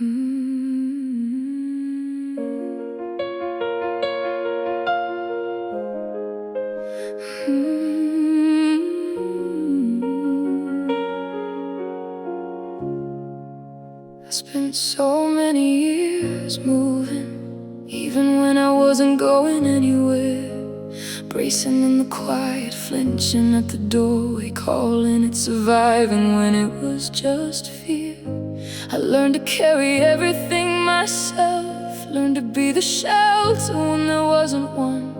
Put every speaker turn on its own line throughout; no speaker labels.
I spent so many years moving, even when I wasn't going anywhere. Bracing in the quiet, flinching at the doorway, calling it surviving when it was just fear. I learned to carry everything myself, learned to be the shelter when there wasn't one.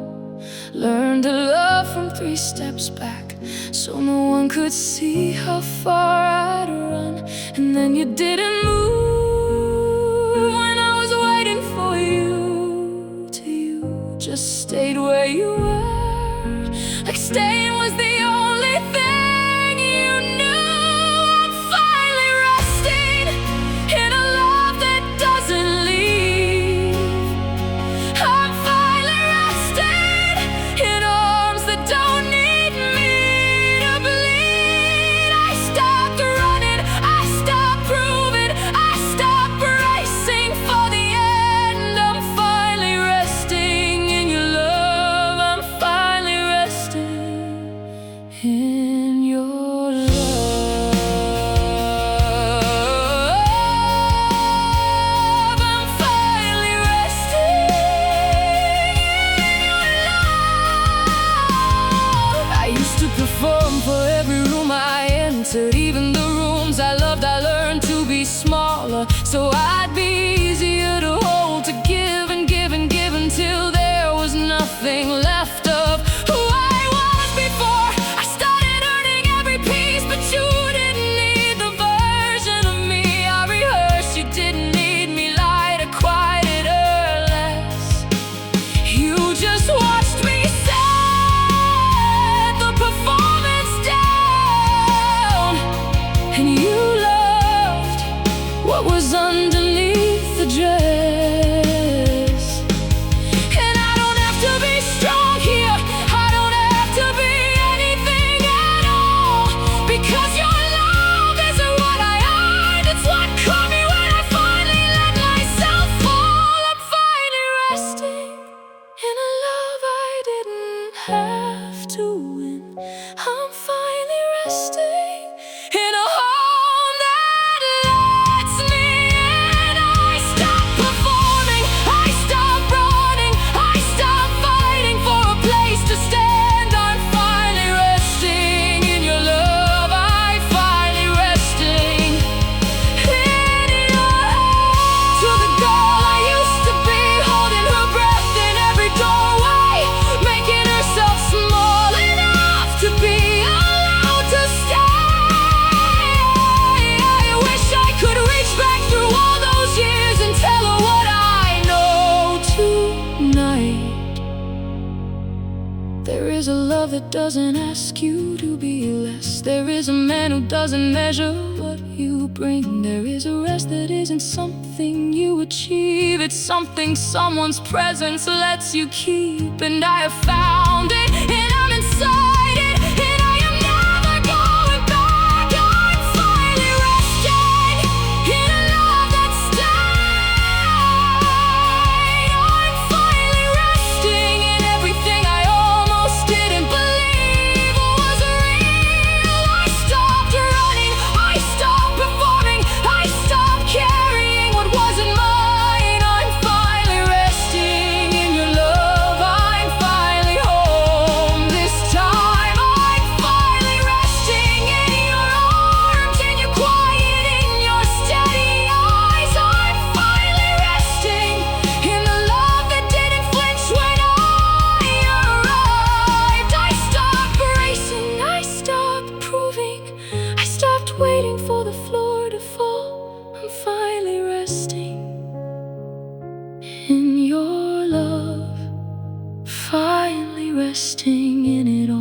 Learned to love from 3 steps back, so no one could see how far I'd run. And then you didn't move when I was waiting for you, till you just stayed where you were, like staying was the only thing you knew. I'm finally resting in a love that doesn't leave. I'm finally resting in arms that don't need me to bleed. I stopped running, I stopped proving, I stopped racing for the end. I'm finally resting in your love. I'm finally resting in your love. I'm finally resting in your love. I used to perform for every room I entered, even the rooms I loved. I learned to be smaller, so I'd be easier to hold, to give and give and give until there was nothing left of who I was before I started earning every piece. But you didn't need the version of me I rehearsed. You didn't need me lighter, quieter, less. You just watched me set the performance down, and you loved what was underneath the dress. And I don't have to be strong here, I don't have to be anything at all, because your love isn't what I earned, it's what caught me when I finally let myself fall. I'm finally resting in a love I didn't have to win. I'm finally resting in a home that lets me in. I stopped performing, I stopped running, I stopped fighting for a place to stand. I'm finally resting in your love. I'm finally resting in your love. To the girl I used to be, holding her breath in every doorway, making herself small enough to be allowed to stay. I wish I could reach back through all those years and tell her what I know tonight. There is a love that doesn't ask you to be less. There is a man who doesn't measure what you bring. There is a rest that isn't something you achieve, it's something someone's presence lets you keep. And I have found it, and I'm inside it, and I am never going back. I'm finally resting in a love that stayed. I'm finally resting in everything I almost didn't believe was real. I stopped running, I stopped performing, I stopped carrying what wasn't mine. I'm finally resting in your love. I'm finally home this time. I'm finally resting in your arms, in your quiet, in your steady eyes. I'm finally resting in the love that didn't flinch when I arrived. I stopped racing, I stopped proving, I stopped waiting for the floor to fall. I'm finally resting in your love, finally resting in it all.